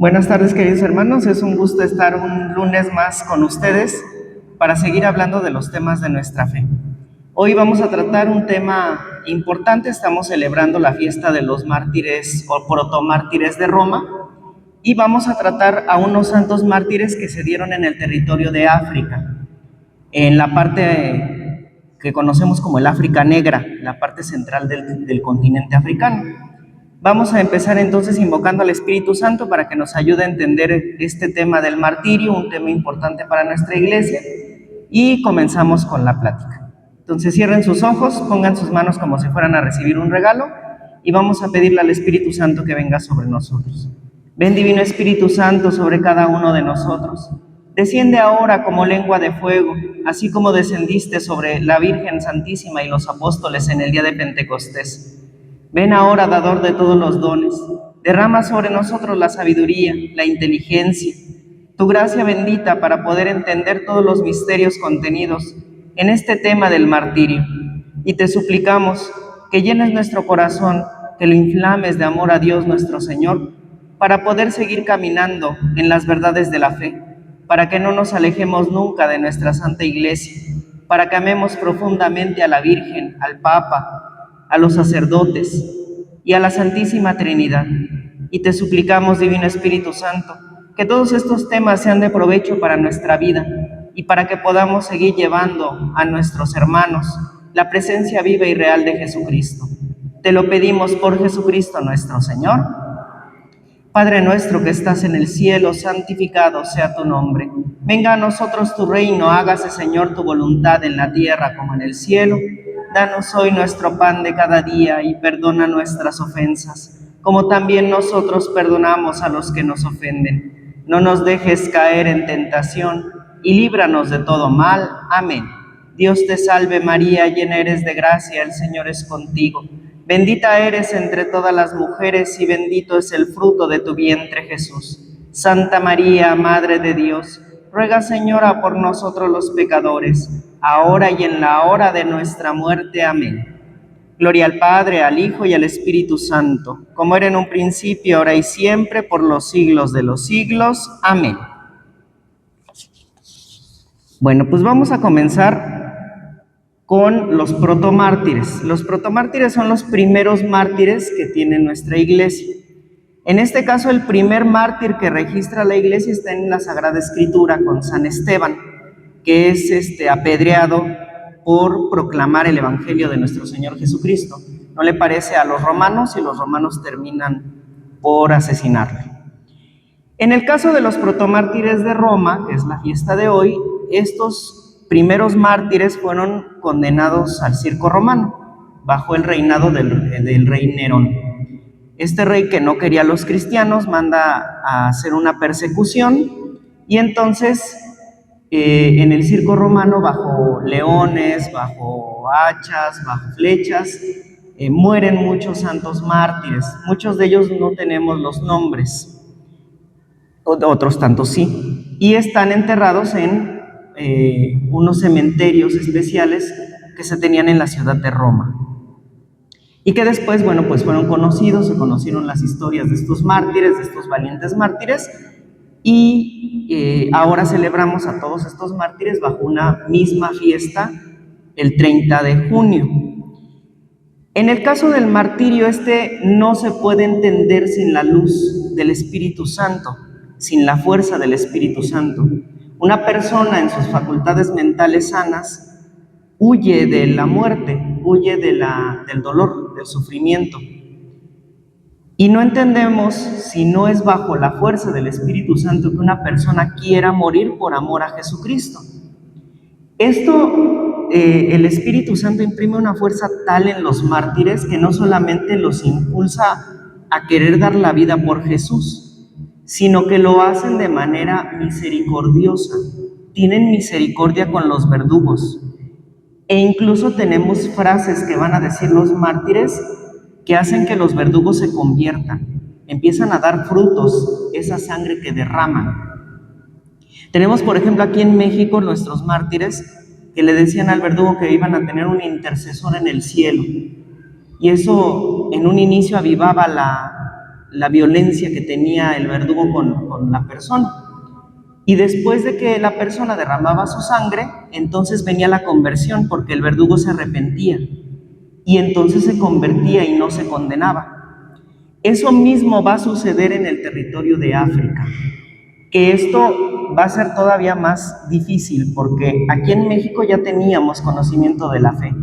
Buenas tardes, queridos hermanos. Es un gusto estar un lunes más con ustedes para seguir hablando de los temas de nuestra fe. Hoy vamos a tratar un tema importante. Estamos celebrando la fiesta de los mártires o protomártires de Roma y vamos a tratar a unos santos mártires que se dieron en el territorio de África, en la parte que conocemos como el África Negra, la parte central del continente africano. Vamos a empezar entonces invocando al Espíritu Santo para que nos ayude a entender este tema del martirio, un tema importante para nuestra iglesia, y comenzamos con la plática. Entonces cierren sus ojos, pongan sus manos como si fueran a recibir un regalo y vamos a pedirle al Espíritu Santo que venga sobre nosotros. Ven, Divino Espíritu Santo, sobre cada uno de nosotros. Desciende ahora como lengua de fuego, así como descendiste sobre la Virgen Santísima y los apóstoles en el día de Pentecostés. Ven ahora, dador de todos los dones, derrama sobre nosotros la sabiduría, la inteligencia, tu gracia bendita para poder entender todos los misterios contenidos en este tema del martirio. Y te suplicamos que llenes nuestro corazón, que lo inflames de amor a Dios nuestro Señor, para poder seguir caminando en las verdades de la fe, para que no nos alejemos nunca de nuestra Santa Iglesia, para que amemos profundamente a la Virgen, al Papa, a los sacerdotes y a la Santísima Trinidad. Y te suplicamos, Divino Espíritu Santo, que todos estos temas sean de provecho para nuestra vida y para que podamos seguir llevando a nuestros hermanos la presencia viva y real de Jesucristo. Te lo pedimos por Jesucristo nuestro Señor. Padre nuestro que estás en el cielo, santificado sea tu nombre. Venga a nosotros tu reino, hágase, Señor, tu voluntad en la tierra como en el cielo. Danos hoy nuestro pan de cada día y perdona nuestras ofensas, como también nosotros perdonamos a los que nos ofenden. No nos dejes caer en tentación y líbranos de todo mal. Amén. Dios te salve María, llena eres de gracia, el Señor es contigo. Bendita eres entre todas las mujeres y bendito es el fruto de tu vientre, Jesús. Santa María, Madre de Dios, ruega, Señora, por nosotros los pecadores, ahora y en la hora de nuestra muerte. Amén. Gloria al Padre, al Hijo y al Espíritu Santo, como era en un principio, ahora y siempre, por los siglos de los siglos. Amén. Bueno, pues vamos a comenzar con los protomártires. Los protomártires son los primeros mártires que tiene nuestra iglesia. En este caso, el primer mártir que registra la iglesia está en la Sagrada Escritura con San Esteban, que es apedreado por proclamar el Evangelio de nuestro Señor Jesucristo. No le parece a los romanos y los romanos terminan por asesinarlo. En el caso de los protomártires de Roma, que es la fiesta de hoy, estos primeros mártires fueron condenados al circo romano, bajo el reinado del rey Nerón. Este rey, que no quería a los cristianos, manda a hacer una persecución y entonces en el circo romano, bajo leones, bajo hachas, bajo flechas, mueren muchos santos mártires. Muchos de ellos no tenemos los nombres, otros tantos sí, y están enterrados en unos cementerios especiales que se tenían en la ciudad de Roma y que después, bueno, pues fueron conocidos, se conocieron las historias de estos mártires, de estos valientes mártires, y ahora celebramos a todos estos mártires bajo una misma fiesta el 30 de junio. En el caso del martirio, no se puede entender sin la luz del Espíritu Santo, sin la fuerza del Espíritu Santo. Una persona en sus facultades mentales sanas huye de la muerte, huye del dolor, del sufrimiento. Y no entendemos si no es bajo la fuerza del Espíritu Santo que una persona quiera morir por amor a Jesucristo. Esto, el Espíritu Santo imprime una fuerza tal en los mártires que no solamente los impulsa a querer dar la vida por Jesús, sino que lo hacen de manera misericordiosa. Tienen misericordia con los verdugos. E incluso tenemos frases que van a decir los mártires que hacen que los verdugos se conviertan, empiezan a dar frutos esa sangre que derraman. Tenemos, por ejemplo, aquí en México nuestros mártires que le decían al verdugo que iban a tener un intercesor en el cielo, y eso en un inicio avivaba la violencia que tenía el verdugo con la persona. Y después de que la persona derramaba su sangre, entonces venía la conversión, porque el verdugo se arrepentía y entonces se convertía y no se condenaba. Eso mismo va a suceder en el territorio de África, que esto va a ser todavía más difícil, porque aquí en México ya teníamos conocimiento de la fe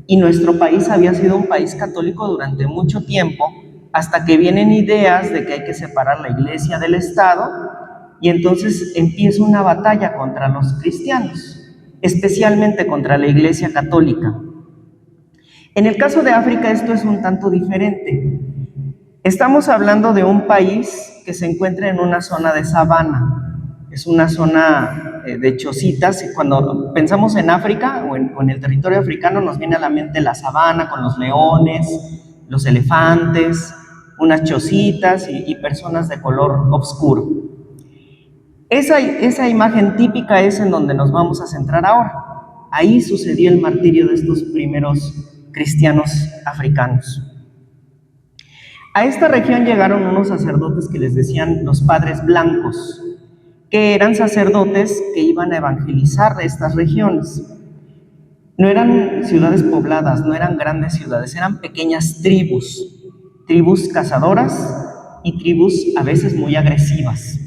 y nuestro país había sido un país católico durante mucho tiempo, hasta que vienen ideas de que hay que separar la iglesia del Estado, y entonces empieza una batalla contra los cristianos, especialmente contra la iglesia católica. En el caso de África esto es un tanto diferente. Estamos hablando de un país que se encuentra en una zona de sabana, es una zona de chocitas. Cuando pensamos en África o en el territorio africano nos viene a la mente la sabana con los leones, los elefantes, unas chocitas y personas de color oscuro. Esa imagen típica es en donde nos vamos a centrar ahora. Ahí sucedió el martirio de estos primeros cristianos africanos. A esta región llegaron unos sacerdotes que les decían los padres blancos, que eran sacerdotes que iban a evangelizar estas regiones. No eran ciudades pobladas, no eran grandes ciudades, eran pequeñas tribus cazadoras y tribus a veces muy agresivas,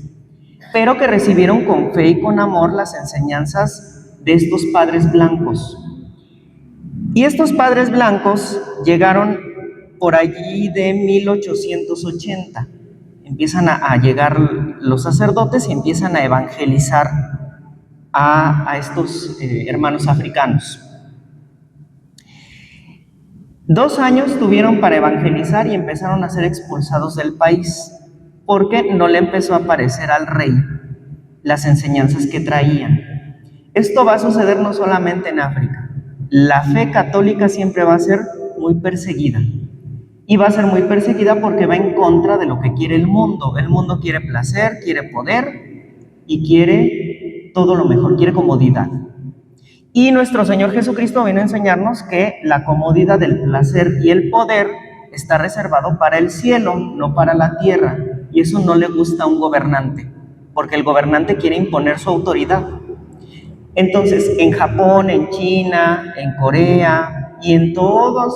pero que recibieron con fe y con amor las enseñanzas de estos padres blancos. Y estos padres blancos llegaron por allí de 1880. Empiezan a llegar los sacerdotes y empiezan a evangelizar a estos hermanos africanos. 2 años tuvieron para evangelizar y empezaron a ser expulsados del país, porque no le empezó a parecer al rey las enseñanzas que traían. Esto va a suceder no solamente en África. La fe católica siempre va a ser muy perseguida. Y va a ser muy perseguida porque va en contra de lo que quiere el mundo. El mundo quiere placer, quiere poder y quiere todo lo mejor, quiere comodidad. Y nuestro Señor Jesucristo vino a enseñarnos que la comodidad, el placer y el poder está reservado para el cielo, no para la tierra. Y eso no le gusta a un gobernante, porque el gobernante quiere imponer su autoridad. Entonces, en Japón, en China, en Corea y en todas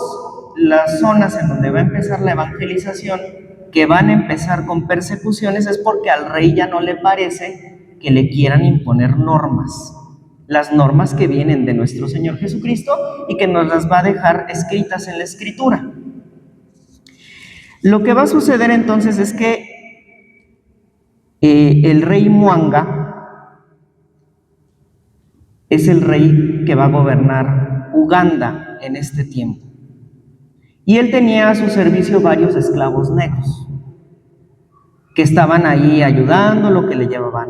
las zonas en donde va a empezar la evangelización, que van a empezar con persecuciones, es porque al rey ya no le parece que le quieran imponer normas. Las normas que vienen de nuestro Señor Jesucristo y que nos las va a dejar escritas en la Escritura. Lo que va a suceder entonces es que el rey Mwanga es el rey que va a gobernar Uganda en este tiempo. Y él tenía a su servicio varios esclavos negros que estaban ahí ayudándolo, que le llevaban,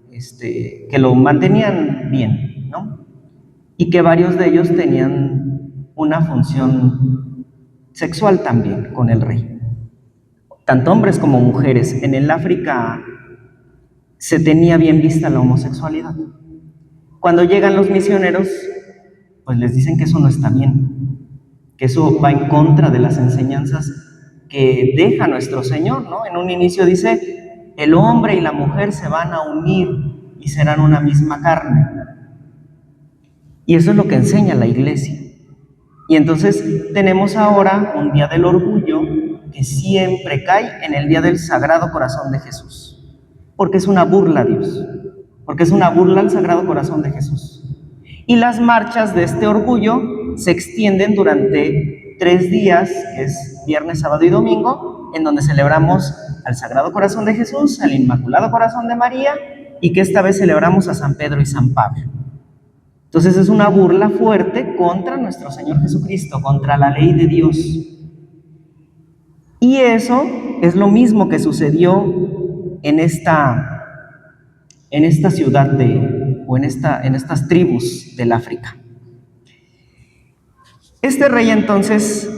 que lo mantenían bien, ¿no? Y que varios de ellos tenían una función sexual también con el rey. Tanto hombres como mujeres. En el África se tenía bien vista la homosexualidad. Cuando llegan los misioneros, pues les dicen que eso no está bien, que eso va en contra de las enseñanzas que deja nuestro Señor, ¿no? En un inicio dice, el hombre y la mujer se van a unir y serán una misma carne. Y eso es lo que enseña la iglesia. Y entonces tenemos ahora un día del orgullo que siempre cae en el día del Sagrado Corazón de Jesús, porque es una burla a Dios, porque es una burla al Sagrado Corazón de Jesús. Y las marchas de este orgullo se extienden durante 3 días, que es viernes, sábado y domingo, en donde celebramos al Sagrado Corazón de Jesús, al Inmaculado Corazón de María, y que esta vez celebramos a San Pedro y San Pablo. Entonces es una burla fuerte contra nuestro Señor Jesucristo, contra la ley de Dios. Y eso es lo mismo que sucedió en esta ciudad en estas tribus del África. Este rey entonces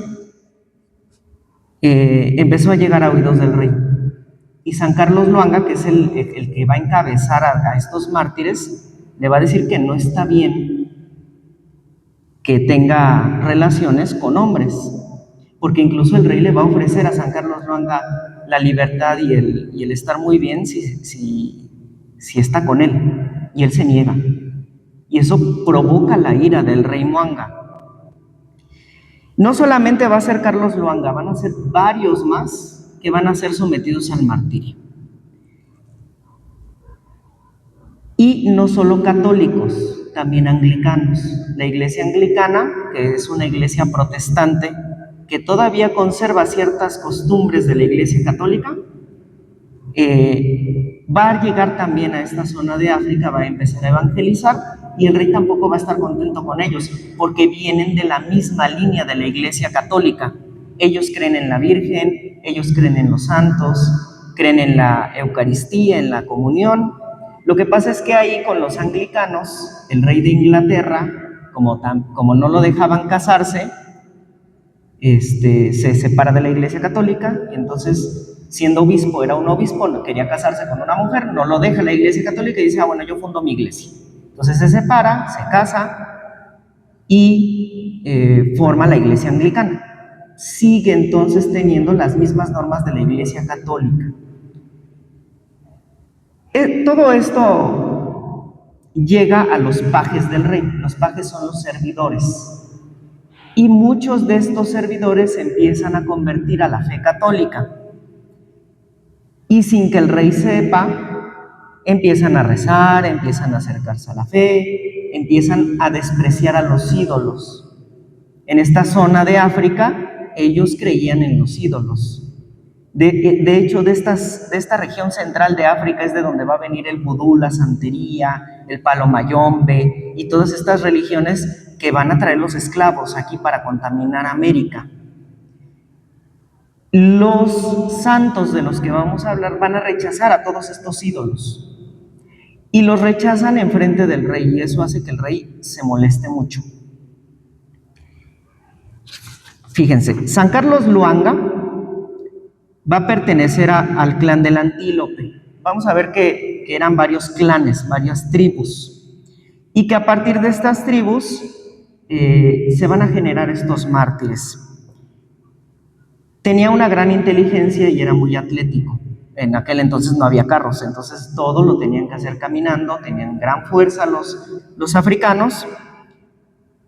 empezó a llegar a oídos del rey. Y San Carlos Luanga, que es el que va a encabezar a estos mártires, le va a decir que no está bien que tenga relaciones con hombres, porque incluso el rey le va a ofrecer a San Carlos Luanga la libertad y el estar muy bien si está con él, y él se niega. Y eso provoca la ira del rey Muanga. No solamente va a ser Carlos Luanga, van a ser varios más que van a ser sometidos al martirio. Y no solo católicos, también anglicanos. La iglesia anglicana, que es una iglesia protestante, que todavía conserva ciertas costumbres de la iglesia católica, va a llegar también a esta zona de África, va a empezar a evangelizar, y el rey tampoco va a estar contento con ellos, porque vienen de la misma línea de la iglesia católica. Ellos creen en la Virgen, ellos creen en los santos, creen en la Eucaristía, en la comunión. Lo que pasa es que ahí con los anglicanos, el rey de Inglaterra, como no lo dejaban casarse, se separa de la iglesia católica, y entonces, siendo obispo, era un obispo, no quería casarse con una mujer, no lo deja la iglesia católica y dice, bueno, yo fundo mi iglesia. Entonces se separa, se casa y forma la iglesia anglicana. Sigue entonces teniendo las mismas normas de la iglesia católica. Todo esto llega a los pajes del rey. Los pajes son los servidores. Y muchos de estos servidores se empiezan a convertir a la fe católica. Y sin que el rey sepa, empiezan a rezar, empiezan a acercarse a la fe, empiezan a despreciar a los ídolos. En esta zona de África, ellos creían en los ídolos. De hecho, de esta región central de África es de donde va a venir el vudú, la santería, el palo mayombe y todas estas religiones que van a traer los esclavos aquí para contaminar América. Los santos de los que vamos a hablar van a rechazar a todos estos ídolos y los rechazan en frente del rey, y eso hace que el rey se moleste mucho. Fíjense, San Carlos Luanga va a pertenecer al clan del Antílope. Vamos a ver que eran varios clanes, varias tribus, y que a partir de estas tribus se van a generar estos mártires. Tenía una gran inteligencia y era muy atlético. En aquel entonces no había carros, entonces todo lo tenían que hacer caminando, tenían gran fuerza los africanos,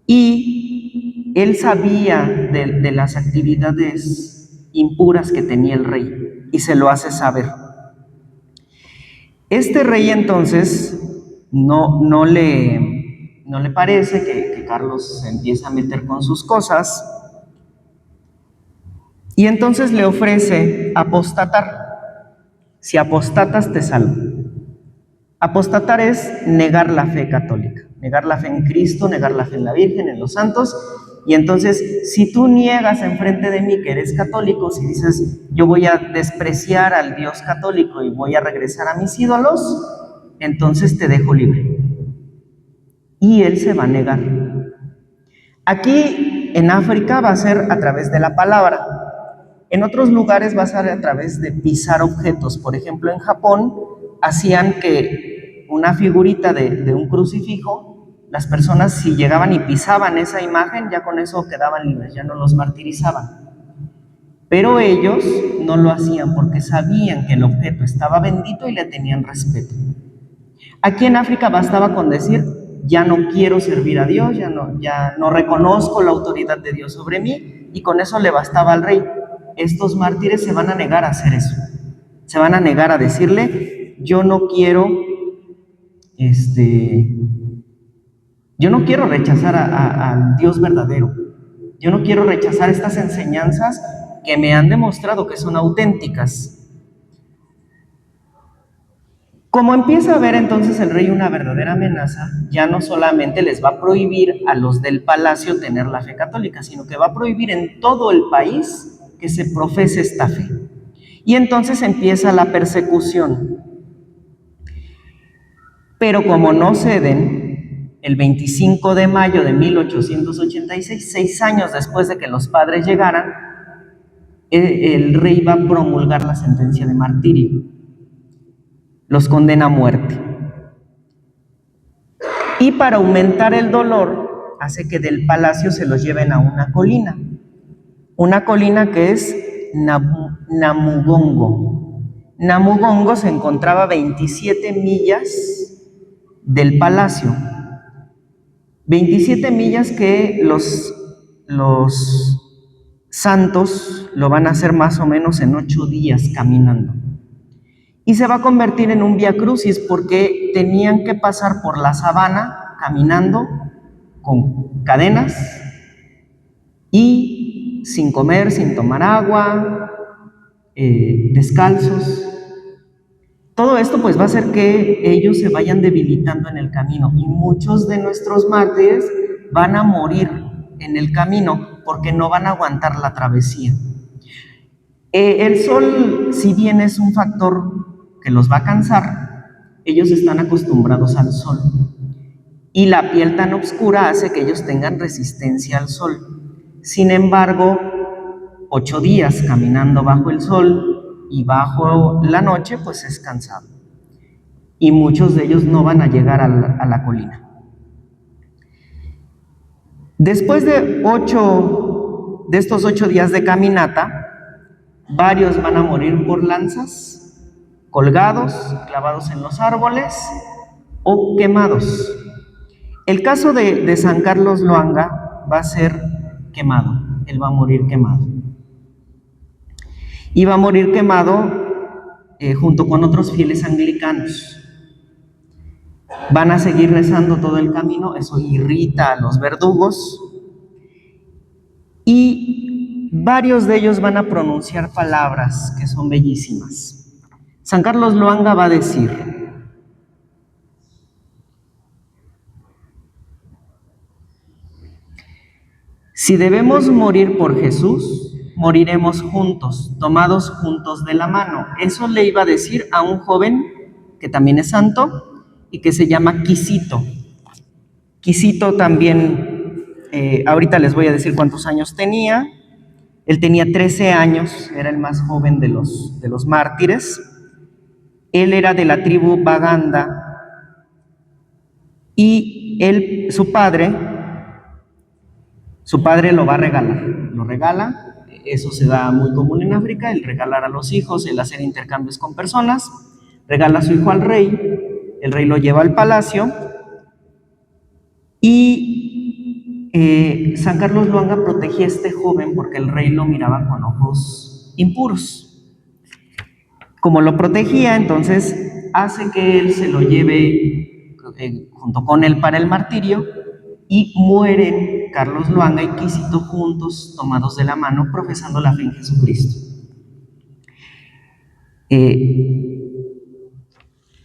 y él sabía de las actividades impuras que tenía el rey y se lo hace saber. Este rey entonces no le parece que Carlos se empiece a meter con sus cosas, y entonces le ofrece apostatar. Si apostatas te salvo. Apostatar es negar la fe católica, negar la fe en Cristo, negar la fe en la Virgen, en los santos. Y entonces, si tú niegas enfrente de mí que eres católico, si dices, yo voy a despreciar al Dios católico y voy a regresar a mis ídolos, entonces te dejo libre. Y él se va a negar. Aquí en África va a ser a través de la palabra. En otros lugares va a ser a través de pisar objetos. Por ejemplo, en Japón hacían que una figurita de un crucifijo, las personas si llegaban y pisaban esa imagen, ya con eso quedaban libres, ya no los martirizaban. Pero ellos no lo hacían porque sabían que el objeto estaba bendito y le tenían respeto. Aquí en África bastaba con decir, ya no quiero servir a Dios, ya no reconozco la autoridad de Dios sobre mí, y con eso le bastaba al rey. Estos mártires se van a negar a hacer eso, se van a negar a decirle, yo no quiero rechazar al Dios verdadero, yo no quiero rechazar estas enseñanzas que me han demostrado que son auténticas. Como empieza a ver entonces el rey una verdadera amenaza, ya no solamente les va a prohibir a los del palacio tener la fe católica, sino que va a prohibir en todo el país que se profese esta fe. Y entonces empieza la persecución. Pero como no ceden, el 25 de mayo de 1886, 6 años después de que los padres llegaran, el rey va a promulgar la sentencia de martirio. Los condena a muerte. Y para aumentar el dolor, hace que del palacio se los lleven a una colina que es Namugongo. Namugongo se encontraba a 27 millas del palacio. 27 millas que los santos lo van a hacer más o menos en 8 días caminando. Y se va a convertir en un vía crucis porque tenían que pasar por la sabana caminando con cadenas y sin comer, sin tomar agua, descalzos. Todo esto pues va a hacer que ellos se vayan debilitando en el camino y muchos de nuestros mártires van a morir en el camino porque no van a aguantar la travesía. El sol, si bien es un factor que los va a cansar, ellos están acostumbrados al sol y la piel tan oscura hace que ellos tengan resistencia al sol. Sin embargo, 8 días caminando bajo el sol y bajo la noche, pues es cansado. Y muchos de ellos no van a llegar a la colina. Después de estos 8 días de caminata, varios van a morir por lanzas, colgados, clavados en los árboles o quemados. El caso de San Carlos Loanga va a ser quemado, él va a morir quemado. Y va a morir quemado junto con otros fieles anglicanos. Van a seguir rezando todo el camino, eso irrita a los verdugos, y varios de ellos van a pronunciar palabras que son bellísimas. San Carlos Loanga va a decir: si debemos morir por Jesús, moriremos juntos, tomados juntos de la mano. Eso le iba a decir a un joven que también es santo y que se llama Quisito. Quisito también, ahorita les voy a decir cuántos años tenía. Él tenía 13 años, era el más joven de los mártires. Él era de la tribu Baganda y su padre lo va a regalar, lo regala. Eso se da muy común en África, el regalar a los hijos, el hacer intercambios con personas. Regala a su hijo al rey, el rey lo lleva al palacio y San Carlos Loanga protegía a este joven porque el rey lo miraba con ojos impuros. Como lo protegía, entonces hace que él se lo lleve junto con él para el martirio y mueren Carlos Loanga y Quisito juntos, tomados de la mano, profesando la fe en Jesucristo.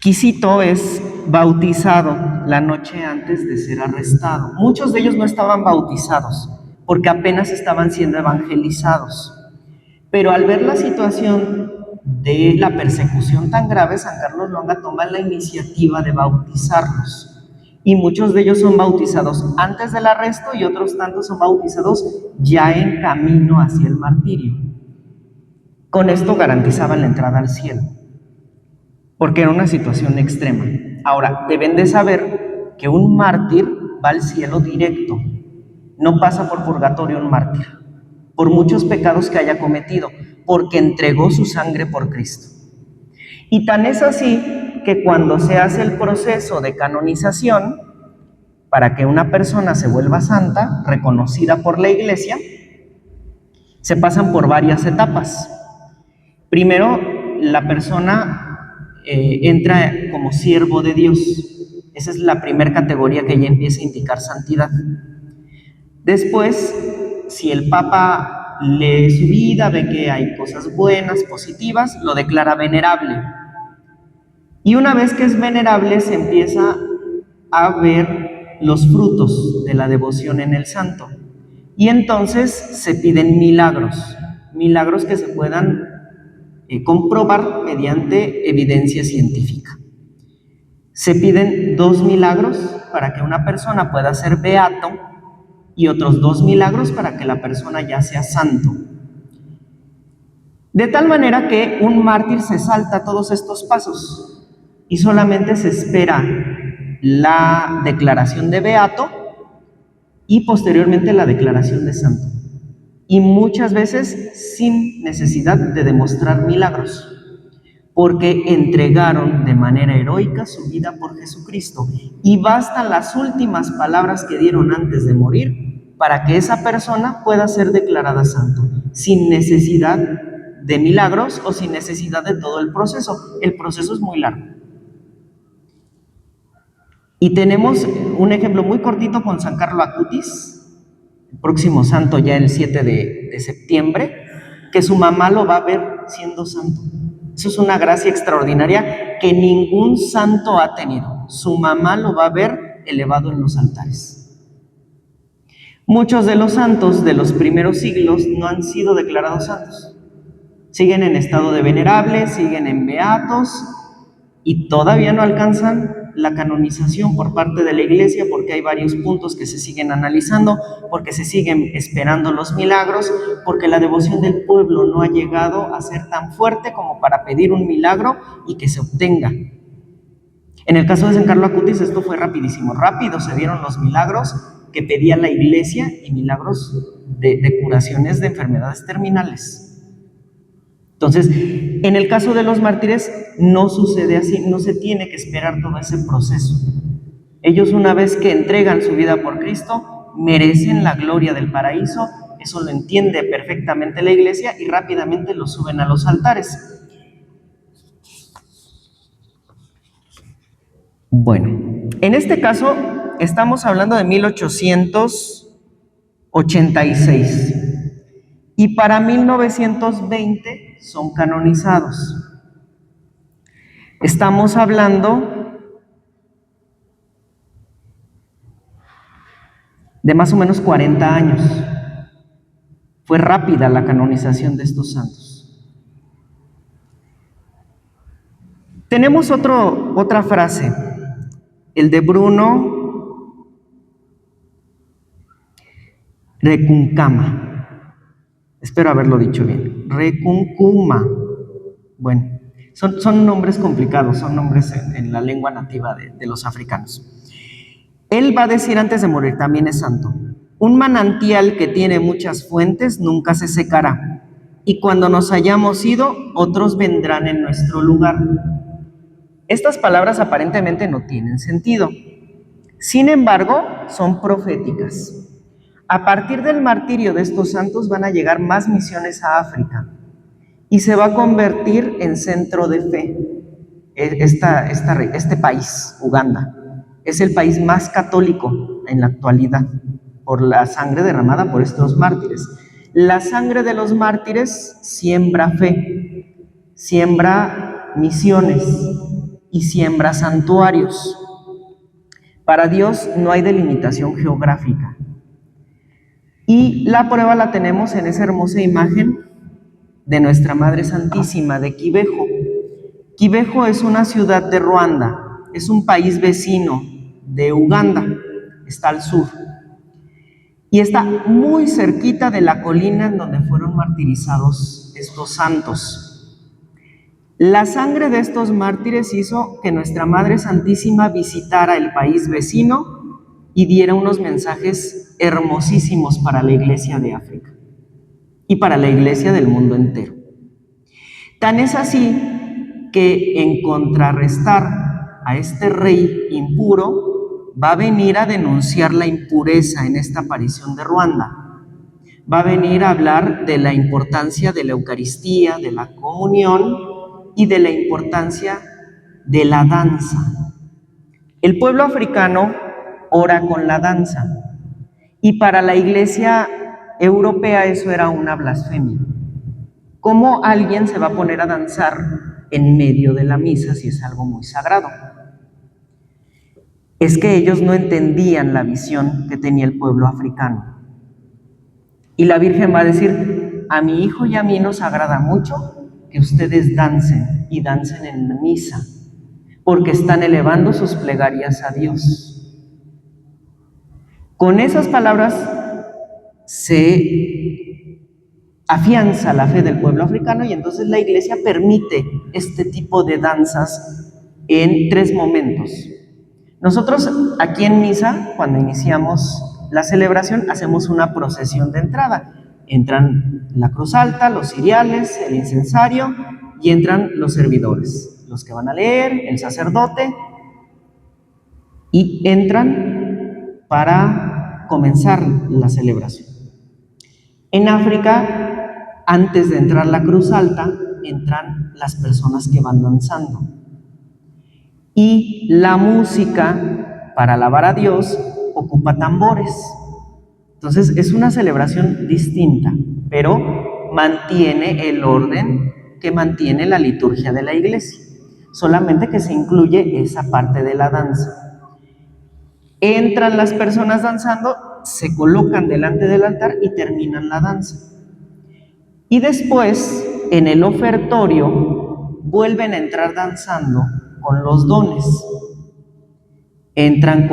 Quisito es bautizado la noche antes de ser arrestado. Muchos de ellos no estaban bautizados porque apenas estaban siendo evangelizados. Pero al ver la situación de la persecución tan grave, San Carlos Loanga toma la iniciativa de bautizarlos. Y muchos de ellos son bautizados antes del arresto y otros tantos son bautizados ya en camino hacia el martirio. Con esto garantizaban la entrada al cielo, porque era una situación extrema. Ahora, deben de saber que un mártir va al cielo directo, no pasa por purgatorio un mártir, por muchos pecados que haya cometido, porque entregó su sangre por Cristo. Y tan es así que cuando se hace el proceso de canonización, para que una persona se vuelva santa, reconocida por la Iglesia, se pasan por varias etapas. Primero, la persona entra como siervo de Dios. Esa es la primera categoría que ya empieza a indicar santidad. Después, si el Papa lee su vida, ve que hay cosas buenas, positivas, lo declara venerable. Y una vez que es venerable, se empieza a ver los frutos de la devoción en el santo. Y entonces se piden milagros que se puedan comprobar mediante evidencia científica. Se piden 2 milagros para que una persona pueda ser beato y otros 2 milagros para que la persona ya sea santo. De tal manera que un mártir se salta todos estos pasos y solamente se espera la declaración de beato y posteriormente la declaración de santo. y muchas veces sin necesidad de demostrar milagros, porque entregaron de manera heroica su vida por Jesucristo. Y bastan las últimas palabras que dieron antes de morir para que esa persona pueda ser declarada santo, sin necesidad de milagros o sin necesidad de todo el proceso. El proceso es muy largo. Y tenemos un ejemplo muy cortito con San Carlo Acutis, el próximo santo ya el 7 de septiembre, que su mamá lo va a ver siendo santo. Eso es una gracia extraordinaria que ningún santo ha tenido. Su mamá lo va a ver elevado en los altares. Muchos de los santos de los primeros siglos no han sido declarados santos. Siguen en estado de venerables, siguen en beatos y todavía no alcanzan la canonización por parte de la Iglesia, porque hay varios puntos que se siguen analizando, porque se siguen esperando los milagros, porque la devoción del pueblo no ha llegado a ser tan fuerte como para pedir un milagro y que se obtenga. En el caso de San Carlo Acutis esto fue rapidísimo, rápido se dieron los milagros que pedía la Iglesia y milagros de curaciones de enfermedades terminales. Entonces, en el caso de los mártires no sucede así, no se tiene que esperar todo ese proceso. Ellos, una vez que entregan su vida por Cristo, merecen la gloria del paraíso. Eso lo entiende perfectamente la Iglesia y rápidamente lo suben a los altares. Bueno, en este caso estamos hablando de 1886 y para 1920 son canonizados. Estamos hablando de más o menos 40 años. Fue rápida la canonización de estos santos. Tenemos otra frase, el de Bruno Recuncama. Espero haberlo dicho bien. Recuncuma. Bueno, son nombres complicados, son nombres en la lengua nativa de los africanos. Él va a decir antes de morir, también es santo: un manantial que tiene muchas fuentes nunca se secará, y cuando nos hayamos ido, otros vendrán en nuestro lugar. Estas palabras aparentemente no tienen sentido. Sin embargo, son proféticas. A partir del martirio de estos santos van a llegar más misiones a África y se va a convertir en centro de fe. Este país, Uganda, es el país más católico en la actualidad por la sangre derramada por estos mártires. La sangre de los mártires siembra fe, siembra misiones y siembra santuarios. Para Dios no hay delimitación geográfica. Y la prueba la tenemos en esa hermosa imagen de nuestra Madre Santísima de Kibeho. Kibeho es una ciudad de Ruanda, es un país vecino de Uganda, está al sur. Y está muy cerquita de la colina en donde fueron martirizados estos santos. La sangre de estos mártires hizo que nuestra Madre Santísima visitara el país vecino y diera unos mensajes hermosísimos para la Iglesia de África y para la Iglesia del mundo entero. Tan es así que en contrarrestar a este rey impuro, va a venir a denunciar la impureza en esta aparición de Ruanda. Va a venir a hablar de la importancia de la Eucaristía, de la comunión y de la importancia de la danza. El pueblo africano ora con la danza y para la Iglesia europea eso era una blasfemia. ¿Cómo alguien se va a poner a danzar en medio de la misa si es algo muy sagrado? Es que ellos no entendían la visión que tenía el pueblo africano. Y la Virgen va a decir: a mi hijo y a mí nos agrada mucho que ustedes dancen y dancen en la misa, porque están elevando sus plegarias a Dios. Con esas palabras se afianza la fe del pueblo africano y entonces la Iglesia permite este tipo de danzas en 3 momentos. Nosotros aquí en misa, cuando iniciamos la celebración, hacemos una procesión de entrada, Entran la cruz alta, los ciriales, el incensario, y entran los servidores, los que van a leer, el sacerdote, y entran para comenzar la celebración. En África, antes de entrar la cruz alta, entran las personas que van danzando. Y la música, para alabar a Dios, ocupa tambores. Entonces es una celebración distinta, pero mantiene el orden que mantiene la liturgia de la iglesia, solamente que se incluye esa parte de la danza. Entran las personas danzando, se colocan delante del altar y terminan la danza. Y después, en el ofertorio, vuelven a entrar danzando con los dones. Entran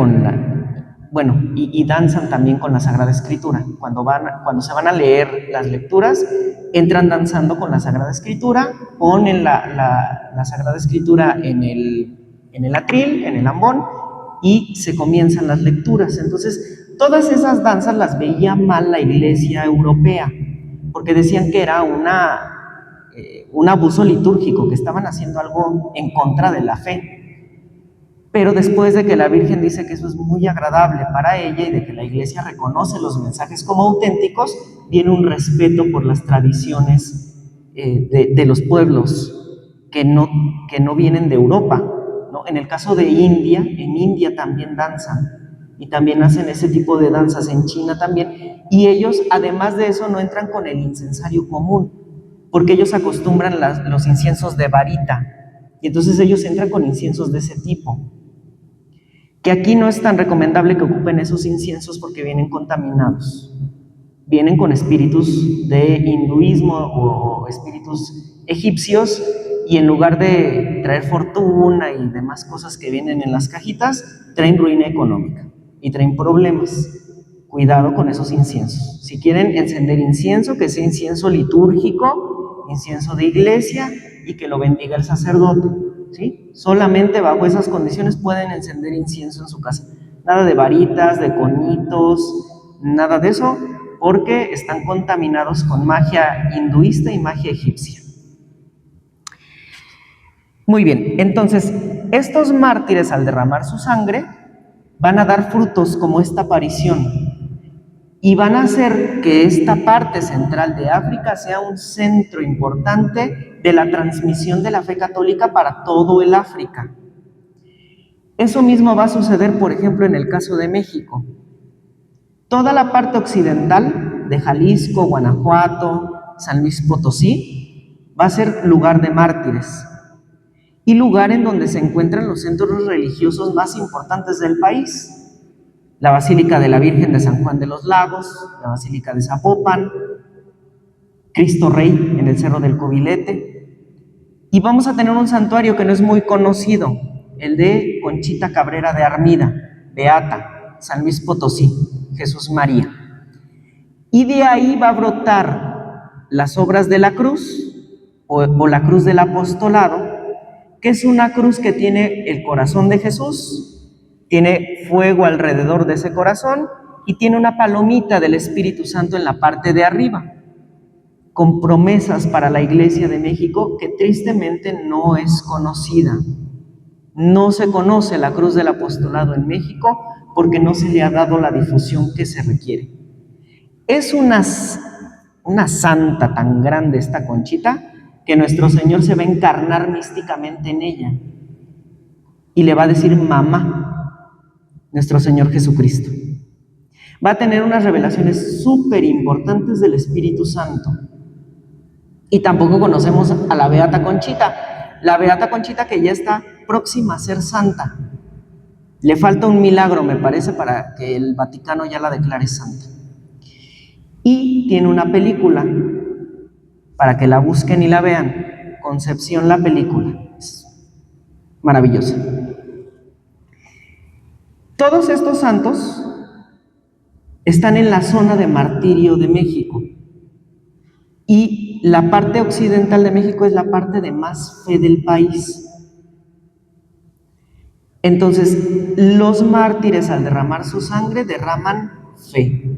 y danzan también con la Sagrada Escritura. Cuando se van a leer las lecturas, entran danzando con la Sagrada Escritura, ponen la Sagrada Escritura en el atril, en el ambón, y se comienzan las lecturas. Entonces, todas esas danzas las veía mal la Iglesia europea, porque decían que era un abuso litúrgico, que estaban haciendo algo en contra de la fe. Pero después de que la Virgen dice que eso es muy agradable para ella y de que la Iglesia reconoce los mensajes como auténticos, viene un respeto por las tradiciones de los pueblos que no vienen de Europa, ¿no? En el caso de India, en India también danzan y también hacen ese tipo de danzas, en China también, y ellos además de eso no entran con el incensario común, porque ellos acostumbran los inciensos de varita, y entonces ellos entran con inciensos de ese tipo, que aquí no es tan recomendable que ocupen esos inciensos porque vienen contaminados, vienen con espíritus de hinduismo o espíritus egipcios, y en lugar de traer fortuna y demás cosas que vienen en las cajitas, traen ruina económica y traen problemas. Cuidado con esos inciensos. Si quieren encender incienso, que sea incienso litúrgico, incienso de iglesia, y que lo bendiga el sacerdote, ¿sí? Solamente bajo esas condiciones pueden encender incienso en su casa. Nada de varitas, de conitos, nada de eso, porque están contaminados con magia hinduista y magia egipcia. Muy bien, entonces, estos mártires, al derramar su sangre, van a dar frutos como esta aparición, y van a hacer que esta parte central de África sea un centro importante de la transmisión de la fe católica para todo el África. Eso mismo va a suceder, por ejemplo, en el caso de México. Toda la parte occidental de Jalisco, Guanajuato, San Luis Potosí, va a ser lugar de mártires y lugar en donde se encuentran los centros religiosos más importantes del país. La Basílica de la Virgen de San Juan de los Lagos, la Basílica de Zapopan, Cristo Rey en el Cerro del Cobilete. Y vamos a tener un santuario que no es muy conocido, el de Conchita Cabrera de Armida, beata, San Luis Potosí, Jesús María. Y de ahí va a brotar las obras de la cruz, o la cruz del apostolado, que es una cruz que tiene el corazón de Jesús, tiene fuego alrededor de ese corazón y tiene una palomita del Espíritu Santo en la parte de arriba, con promesas para la Iglesia de México que tristemente no es conocida. No se conoce la cruz del apostolado en México porque no se le ha dado la difusión que se requiere. Es una santa tan grande esta Conchita que nuestro Señor se va a encarnar místicamente en ella y le va a decir mamá, nuestro Señor Jesucristo. Va a tener unas revelaciones súper importantes del Espíritu Santo. Y tampoco conocemos a la Beata Conchita. La Beata Conchita que ya está próxima a ser santa. Le falta un milagro, me parece, para que el Vaticano ya la declare santa. Y tiene una película, para que la busquen y la vean. Concepción, la película. Es maravillosa. Todos estos santos están en la zona de martirio de México. Y la parte occidental de México es la parte de más fe del país. Entonces, los mártires al derramar su sangre derraman fe.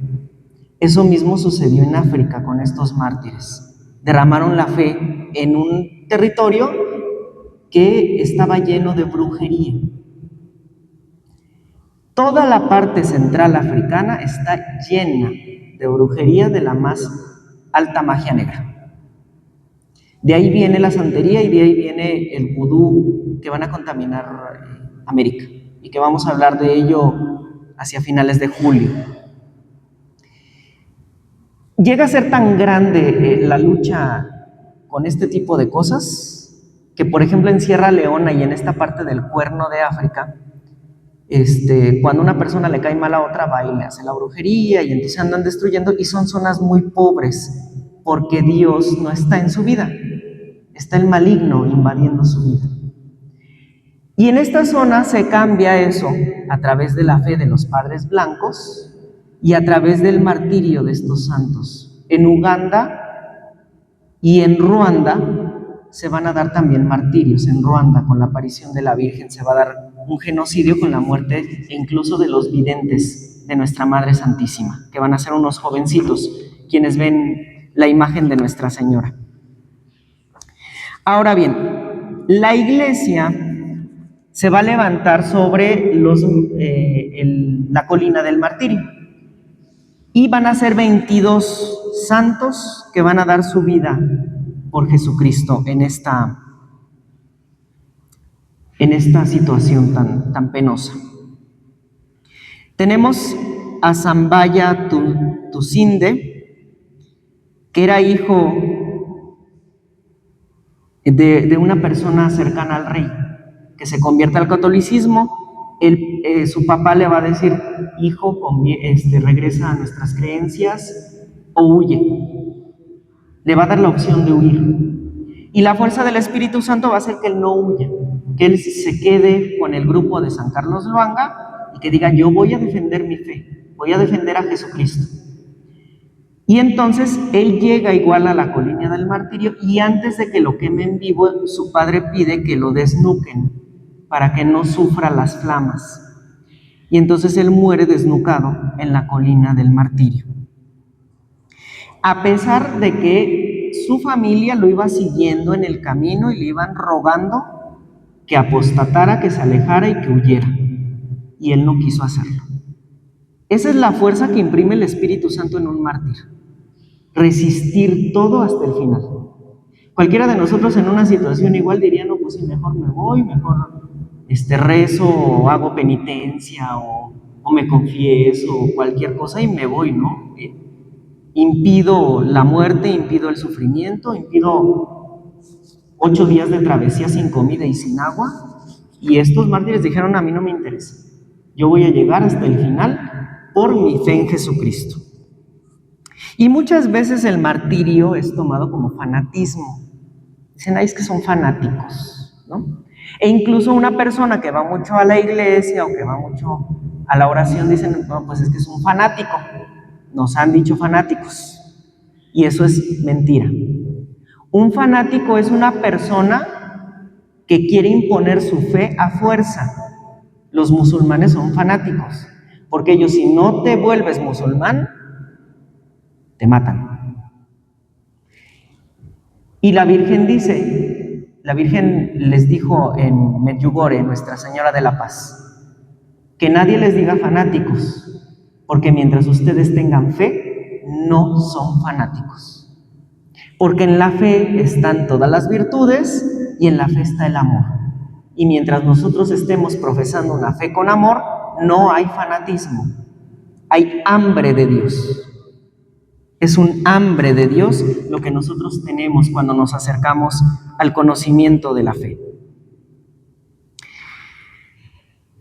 Eso mismo sucedió en África con estos mártires. Derramaron la fe en un territorio que estaba lleno de brujería. Toda la parte central africana está llena de brujería de la más alta magia negra. De ahí viene la santería y de ahí viene el vudú, que van a contaminar América, y que vamos a hablar de ello hacia finales de julio. Llega a ser tan grande la lucha con este tipo de cosas que, por ejemplo, en Sierra Leona y en esta parte del Cuerno de África, cuando una persona le cae mal a otra, va y le hace la brujería y entonces andan destruyendo, y son zonas muy pobres porque Dios no está en su vida, está el maligno invadiendo su vida. Y en esta zona se cambia eso a través de la fe de los padres blancos y a través del martirio de estos santos. En Uganda y en Ruanda se van a dar también martirios. En Ruanda, con la aparición de la Virgen, se va a dar un genocidio con la muerte e incluso de los videntes de nuestra Madre Santísima, que van a ser unos jovencitos quienes ven la imagen de Nuestra Señora. Ahora bien, la Iglesia se va a levantar sobre la colina del martirio y van a ser 22 santos que van a dar su vida por Jesucristo en esta situación tan penosa. Tenemos a Zambaya Tusinde, que era hijo de una persona cercana al rey, que se convierte al catolicismo. Su papá le va a decir: hijo, regresa a nuestras creencias o huye. Le va a dar la opción de huir. Y la fuerza del Espíritu Santo va a hacer que él no huya, que él se quede con el grupo de San Carlos Luanga y que diga: yo voy a defender mi fe, voy a defender a Jesucristo. Y entonces él llega igual a la colina del martirio, y antes de que lo quemen vivo, su padre pide que lo desnuquen para que no sufra las flamas. Y entonces él muere desnucado en la colina del martirio. A pesar de que su familia lo iba siguiendo en el camino y le iban rogando que apostatara, que se alejara y que huyera. Y él no quiso hacerlo. Esa es la fuerza que imprime el Espíritu Santo en un mártir. Resistir todo hasta el final. Cualquiera de nosotros en una situación igual diría: no, pues mejor me voy, mejor rezo o hago penitencia o me confieso o cualquier cosa y me voy, ¿no? Impido la muerte, impido el sufrimiento, impido 8 días de travesía sin comida y sin agua. Y estos mártires dijeron: a mí no me interesa, yo voy a llegar hasta el final por mi fe en Jesucristo. Y muchas veces el martirio es tomado como fanatismo. Dicen: ay, es que son fanáticos, ¿no? E incluso una persona que va mucho a la iglesia o que va mucho a la oración, dicen: no, pues es que es un fanático. Nos han dicho fanáticos. Y eso es mentira. Un fanático es una persona que quiere imponer su fe a fuerza. Los musulmanes son fanáticos, porque ellos, si no te vuelves musulmán, te matan. Y la Virgen les dijo en Medjugorje, Nuestra Señora de la Paz, que nadie les diga fanáticos, porque mientras ustedes tengan fe, no son fanáticos. Porque en la fe están todas las virtudes y en la fe está el amor. Y mientras nosotros estemos profesando una fe con amor, no hay fanatismo, hay hambre de Dios. Es un hambre de Dios lo que nosotros tenemos cuando nos acercamos al conocimiento de la fe.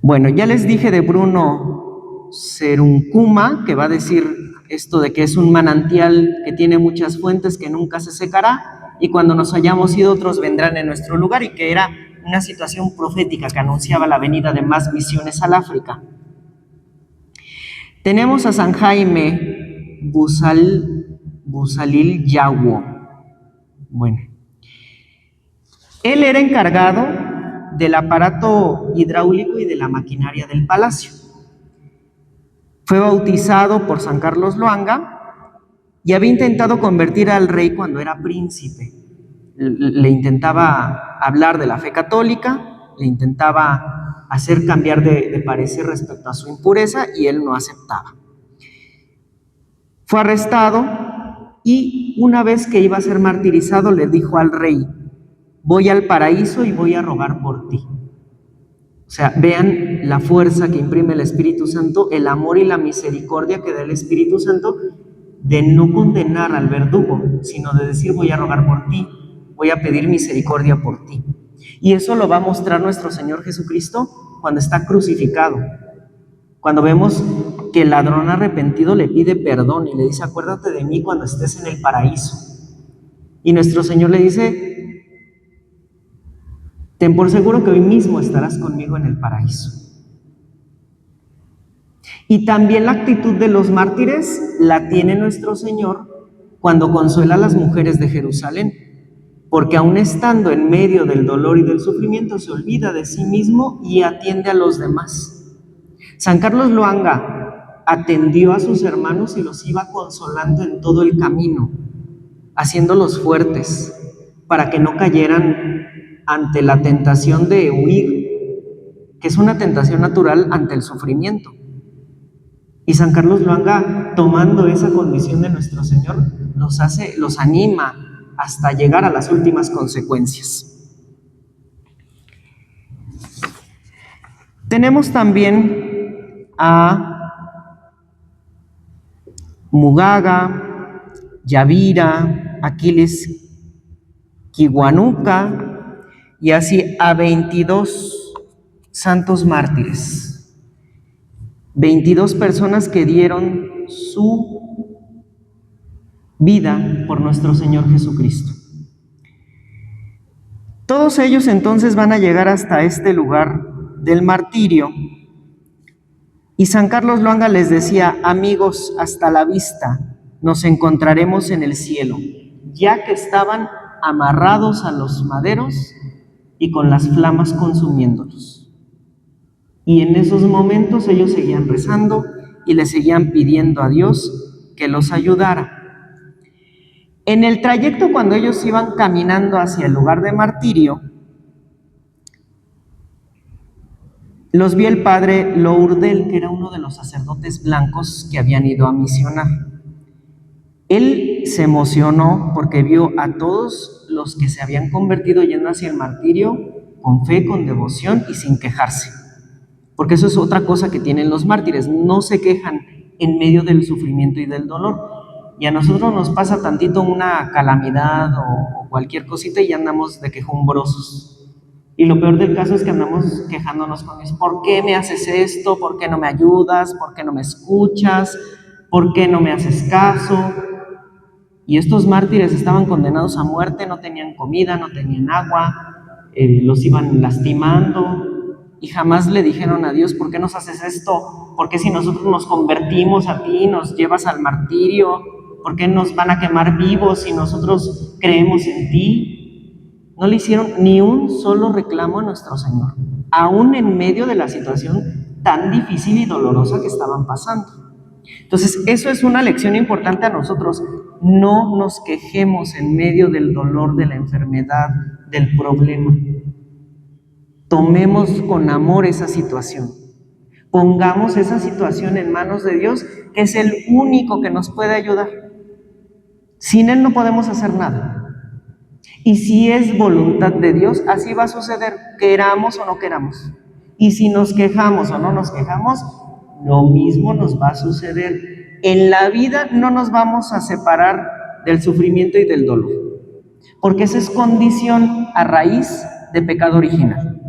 Bueno, ya les dije de Bruno Seruncuma, que va a decir esto de que es un manantial que tiene muchas fuentes, que nunca se secará, y cuando nos hayamos ido otros vendrán en nuestro lugar, y que era una situación profética que anunciaba la venida de más misiones al África. Tenemos a San Jaime Busalil Yawo. Bueno, él era encargado del aparato hidráulico y de la maquinaria del palacio. Fue bautizado por San Carlos Luanga y había intentado convertir al rey cuando era príncipe. Le intentaba hablar de la fe católica, le intentaba hacer cambiar de parecer respecto a su impureza y él no aceptaba. Fue arrestado y una vez que iba a ser martirizado le dijo al rey: voy al paraíso y voy a rogar por ti. O sea, vean la fuerza que imprime el Espíritu Santo, el amor y la misericordia que da el Espíritu Santo de no condenar al verdugo, sino de decir: voy a rogar por ti, voy a pedir misericordia por ti. Y eso lo va a mostrar nuestro Señor Jesucristo cuando está crucificado. Cuando vemos que el ladrón arrepentido le pide perdón y le dice: acuérdate de mí cuando estés en el paraíso. Y nuestro Señor le dice: ten por seguro que hoy mismo estarás conmigo en el paraíso. Y también la actitud de los mártires la tiene nuestro Señor cuando consuela a las mujeres de Jerusalén, porque aun estando en medio del dolor y del sufrimiento se olvida de sí mismo y atiende a los demás. San Carlos Luanga atendió a sus hermanos y los iba consolando en todo el camino, haciéndolos fuertes para que no cayeran ante la tentación de huir, que es una tentación natural ante el sufrimiento. Y San Carlos Luanga, tomando esa condición de nuestro Señor, los anima hasta llegar a las últimas consecuencias. Tenemos también a Mugaga, Yavira, Aquiles Kiwanuka y así a 22 santos mártires, 22 personas que dieron su vida por nuestro Señor Jesucristo. Todos ellos entonces van a llegar hasta este lugar del martirio. Y San Carlos Luanga les decía: amigos, hasta la vista, nos encontraremos en el cielo, ya que estaban amarrados a los maderos y con las flamas consumiéndolos. Y en esos momentos ellos seguían rezando y le seguían pidiendo a Dios que los ayudara. En el trayecto, cuando ellos iban caminando hacia el lugar de martirio, los vio el padre Lourdel, que era uno de los sacerdotes blancos que habían ido a misionar. Él se emocionó porque vio a todos los que se habían convertido yendo hacia el martirio con fe, con devoción y sin quejarse. Porque eso es otra cosa que tienen los mártires: no se quejan en medio del sufrimiento y del dolor. Y a nosotros nos pasa tantito una calamidad o cualquier cosita y ya andamos de quejumbrosos. Y lo peor del caso es que andamos quejándonos con Dios: ¿por qué me haces esto? ¿Por qué no me ayudas? ¿Por qué no me escuchas? ¿Por qué no me haces caso? Y estos mártires estaban condenados a muerte, no tenían comida, no tenían agua, los iban lastimando y jamás le dijeron a Dios: ¿por qué nos haces esto? ¿Por qué si nosotros nos convertimos a ti nos llevas al martirio? ¿Por qué nos van a quemar vivos si nosotros creemos en ti? No le hicieron ni un solo reclamo a nuestro Señor, aún en medio de la situación tan difícil y dolorosa que estaban pasando. Entonces, eso es una lección importante a nosotros: no nos quejemos en medio del dolor, de la enfermedad, del problema. Tomemos con amor esa situación. Pongamos esa situación en manos de Dios, que es el único que nos puede ayudar. Sin Él no podemos hacer nada. Y si es voluntad de Dios, así va a suceder, queramos o no queramos. Y si nos quejamos o no nos quejamos, lo mismo nos va a suceder. En la vida no nos vamos a separar del sufrimiento y del dolor, porque esa es condición a raíz de pecado original.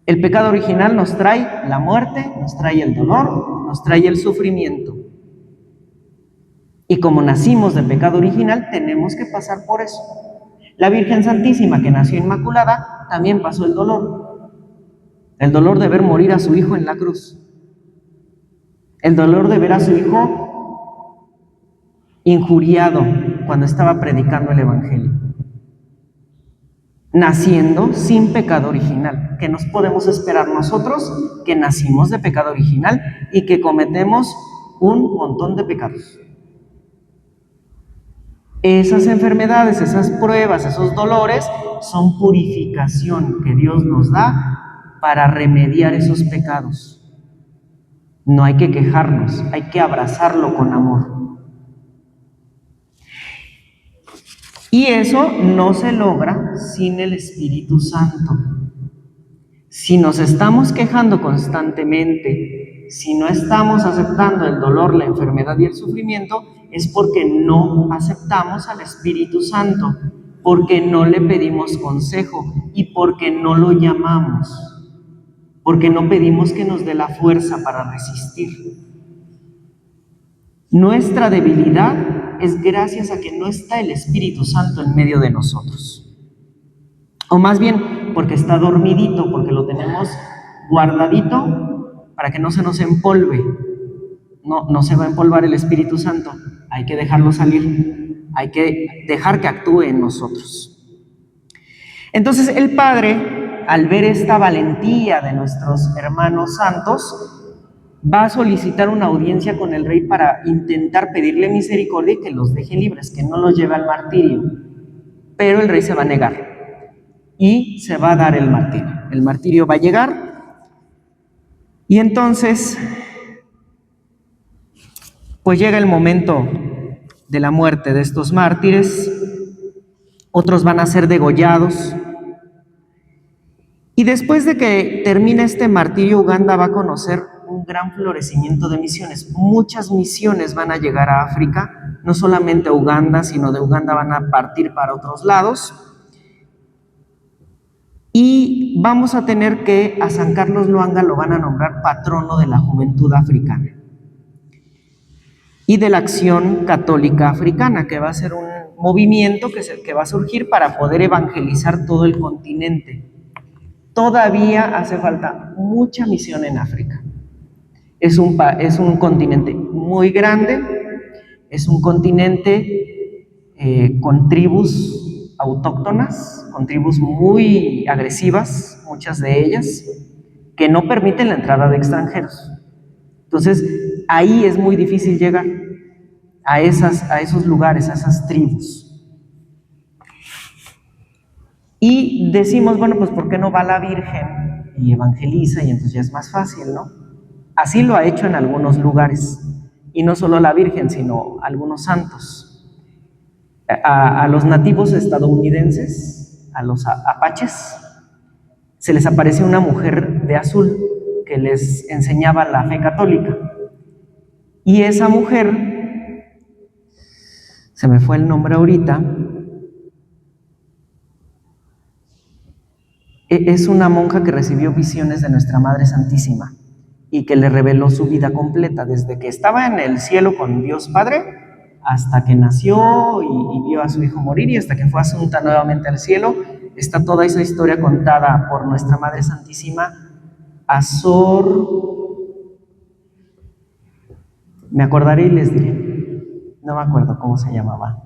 El pecado original nos trae la muerte, nos trae el dolor, nos trae el sufrimiento. Y como nacimos de pecado original, tenemos que pasar por eso. La Virgen Santísima, que nació inmaculada, también pasó el dolor de ver morir a su hijo en la cruz, el dolor de ver a su hijo injuriado cuando estaba predicando el Evangelio, naciendo sin pecado original. ¿Qué nos podemos esperar nosotros que nacimos de pecado original y que cometemos un montón de pecados? Esas enfermedades, esas pruebas, esos dolores son purificación que Dios nos da para remediar esos pecados. No hay que quejarnos, hay que abrazarlo con amor. Y eso no se logra sin el Espíritu Santo. Si nos estamos quejando constantemente, si no estamos aceptando el dolor, la enfermedad y el sufrimiento, es porque no aceptamos al Espíritu Santo, porque no le pedimos consejo y porque no lo llamamos, porque no pedimos que nos dé la fuerza para resistir. Nuestra debilidad es gracias a que no está el Espíritu Santo en medio de nosotros. O más bien, porque está dormidito, porque lo tenemos guardadito para que no se nos empolve. No se va a empolvar el Espíritu Santo, hay que dejarlo salir, hay que dejar que actúe en nosotros. Entonces el Padre, al ver esta valentía de nuestros hermanos santos, va a solicitar una audiencia con el rey para intentar pedirle misericordia y que los deje libres, que no los lleve al martirio. Pero el rey se va a negar y se va a dar el martirio. El martirio va a llegar y entonces pues llega el momento de la muerte de estos mártires. Otros van a ser degollados. Y después de que termine este martirio, Uganda va a conocer un gran florecimiento de misiones. Muchas misiones van a llegar a África, no solamente a Uganda, sino de Uganda van a partir para otros lados. Y vamos a tener que a San Carlos Luanga lo van a nombrar patrono de la juventud africana y de la acción católica africana, que va a ser un movimiento que va a surgir para poder evangelizar todo el continente. Todavía hace falta mucha misión en África. Es un continente muy grande, es un continente con tribus autóctonas, con tribus muy agresivas, muchas de ellas, que no permiten la entrada de extranjeros. Entonces, ahí es muy difícil llegar a esos lugares, a esas tribus. Y decimos, bueno, pues ¿por qué no va la Virgen y evangeliza? Y entonces ya es más fácil, ¿no? Así lo ha hecho en algunos lugares. Y no solo la Virgen, sino algunos santos. A los nativos estadounidenses, a los apaches, se les apareció una mujer de azul que les enseñaba la fe católica. Y esa mujer, se me fue el nombre ahorita, es una monja que recibió visiones de Nuestra Madre Santísima y que le reveló su vida completa, desde que estaba en el cielo con Dios Padre, hasta que nació y vio a su hijo morir y hasta que fue asunta nuevamente al cielo. Está toda esa historia contada por Nuestra Madre Santísima, Azor, me acordaré y les diré, no me acuerdo cómo se llamaba,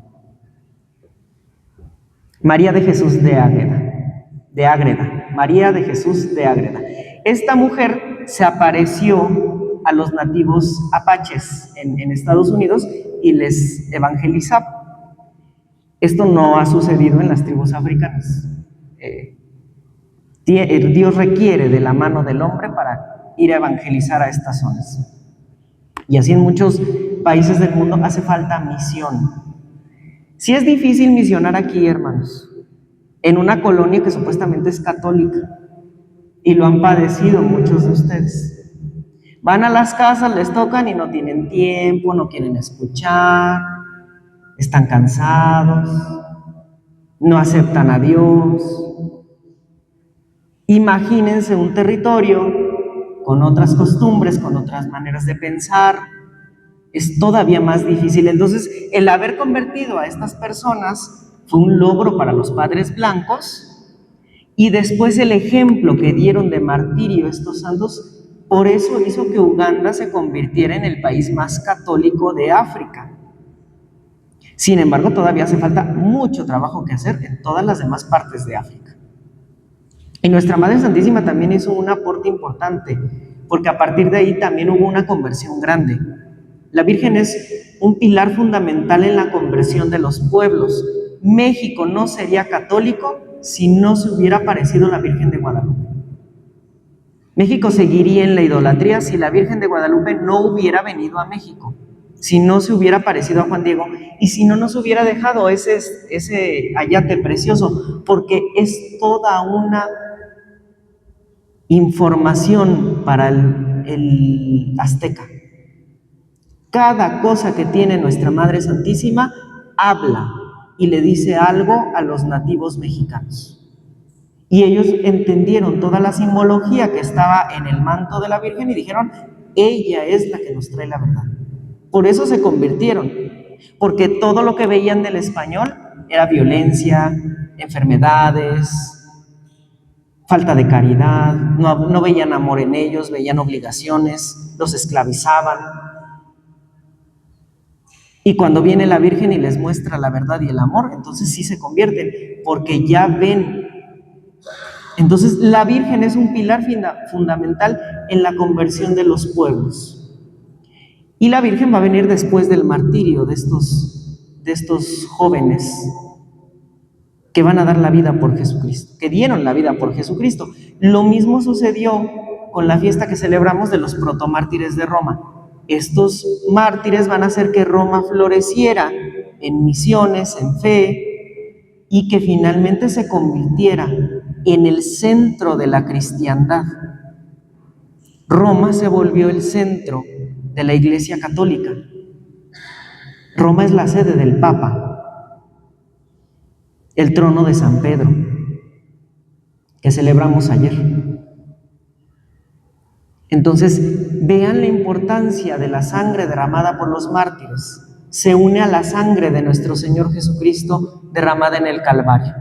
María de Jesús de Ágreda, María de Jesús de Ágreda. Esta mujer se apareció a los nativos apaches en Estados Unidos y les evangelizaba. Esto no ha sucedido en las tribus africanas. Dios requiere de la mano del hombre para ir a evangelizar a estas zonas. Y así en muchos países del mundo hace falta misión. Sí es difícil misionar aquí, hermanos, en una colonia que supuestamente es católica, y lo han padecido muchos de ustedes. Van a las casas, les tocan y no tienen tiempo, no quieren escuchar, están cansados, no aceptan a Dios. Imagínense un territorio con otras costumbres, con otras maneras de pensar, es todavía más difícil. Entonces, el haber convertido a estas personas fue un logro para los padres blancos, y después el ejemplo que dieron de martirio estos santos, por eso hizo que Uganda se convirtiera en el país más católico de África. Sin embargo, todavía hace falta mucho trabajo que hacer en todas las demás partes de África. Y Nuestra Madre Santísima también hizo un aporte importante, porque a partir de ahí también hubo una conversión grande. La Virgen es un pilar fundamental en la conversión de los pueblos. México no sería católico si no se hubiera aparecido la Virgen de Guadalupe. México seguiría en la idolatría si la Virgen de Guadalupe no hubiera venido a México, si no se hubiera parecido a Juan Diego y si no nos hubiera dejado ese ayate precioso, porque es toda una información para el azteca. Cada cosa que tiene nuestra Madre Santísima habla y le dice algo a los nativos mexicanos. Y ellos entendieron toda la simbología que estaba en el manto de la Virgen y dijeron, ella es la que nos trae la verdad. Por eso se convirtieron, porque todo lo que veían del español era violencia, enfermedades, falta de caridad, no veían amor en ellos, veían obligaciones, los esclavizaban. Y cuando viene la Virgen y les muestra la verdad y el amor, entonces sí se convierten, porque ya ven. Entonces, la Virgen es un pilar fundamental en la conversión de los pueblos. Y la Virgen va a venir después del martirio de estos jóvenes que van a dar la vida por Jesucristo, que dieron la vida por Jesucristo. Lo mismo sucedió con la fiesta que celebramos de los protomártires de Roma. Estos mártires van a hacer que Roma floreciera en misiones, en fe, y que finalmente se convirtiera en el centro de la cristiandad. Roma se volvió el centro de la Iglesia Católica. Roma es la sede del Papa, el trono de San Pedro, que celebramos ayer. Entonces, vean la importancia de la sangre derramada por los mártires. Se une a la sangre de nuestro Señor Jesucristo derramada en el Calvario.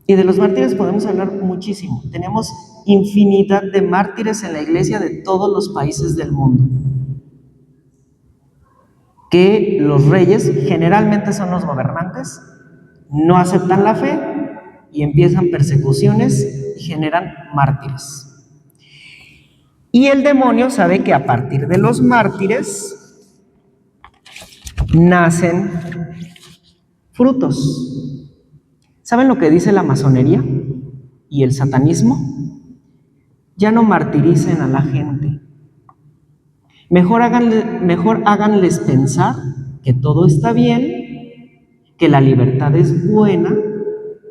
Y de los mártires podemos hablar muchísimo. Tenemos infinidad de mártires en la Iglesia de todos los países del mundo. Que los reyes, generalmente son los gobernantes, no aceptan la fe y empiezan persecuciones y generan mártires. Y el demonio sabe que a partir de los mártires nacen frutos. ¿Saben lo que dice la masonería y el satanismo? Ya no martiricen a la gente. Mejor háganles pensar que todo está bien, que la libertad es buena,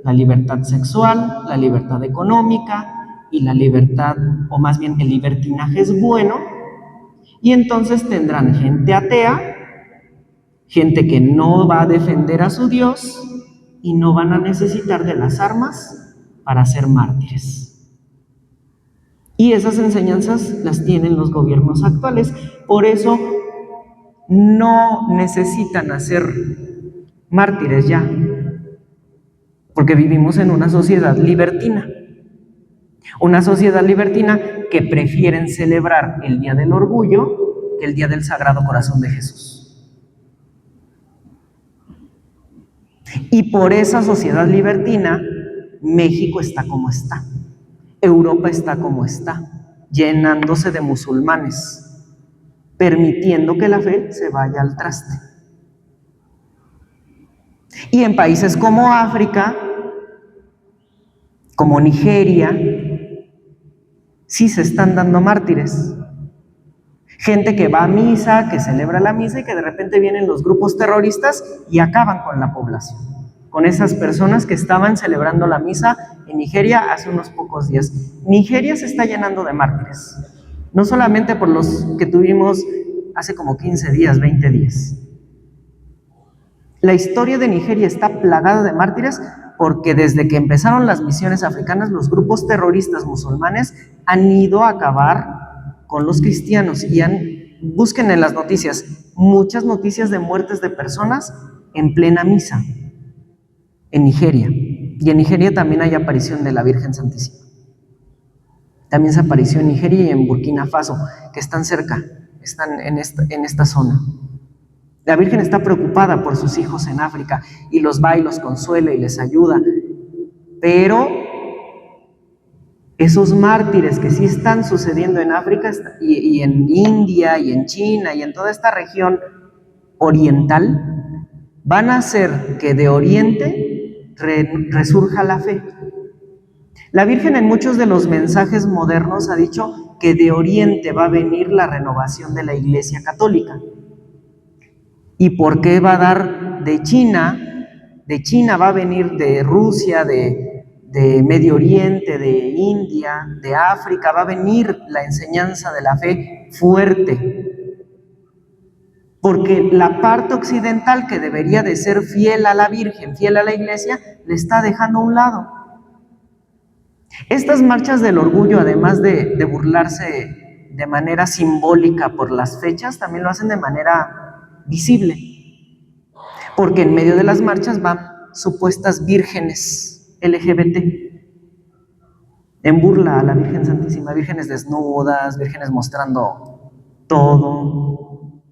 la libertad sexual, la libertad económica y la libertad, o más bien el libertinaje es bueno, y entonces tendrán gente atea, gente que no va a defender a su Dios y no van a necesitar de las armas para ser mártires. Y esas enseñanzas las tienen los gobiernos actuales. Por eso no necesitan hacer mártires ya, porque vivimos en una sociedad libertina. Una sociedad libertina que prefieren celebrar el Día del Orgullo que el Día del Sagrado Corazón de Jesús. Y por esa sociedad libertina, México está como está. Europa está como está, llenándose de musulmanes, permitiendo que la fe se vaya al traste. Y en países como África, como Nigeria, sí se están dando mártires. Gente que va a misa, que celebra la misa y que de repente vienen los grupos terroristas y acaban con la población, con esas personas que estaban celebrando la misa en Nigeria hace unos pocos días. Nigeria se está llenando de mártires, no solamente por los que tuvimos hace como 15 días, 20 días. La historia de Nigeria está plagada de mártires porque desde que empezaron las misiones africanas, los grupos terroristas musulmanes han ido a acabar con los cristianos y busquen en las noticias, muchas noticias de muertes de personas en plena misa en Nigeria. Y en Nigeria también hay aparición de la Virgen Santísima. También se apareció en Nigeria y en Burkina Faso, que están cerca, están en esta zona. La Virgen está preocupada por sus hijos en África y los va y los consuela y les ayuda, pero Esos mártires que sí están sucediendo en África y en India y en China y en toda esta región oriental, van a hacer que de Oriente resurja la fe. La Virgen en muchos de los mensajes modernos ha dicho que de Oriente va a venir la renovación de la Iglesia Católica. ¿Y por qué va a dar de China? De China va a venir de Rusia, de Medio Oriente, de India, de África, va a venir la enseñanza de la fe fuerte. Porque la parte occidental, que debería de ser fiel a la Virgen, fiel a la Iglesia, le está dejando a un lado. Estas marchas del orgullo, además de burlarse de manera simbólica por las fechas, también lo hacen de manera visible. Porque en medio de las marchas van supuestas vírgenes LGBT, en burla a la Virgen Santísima, vírgenes desnudas, vírgenes mostrando todo.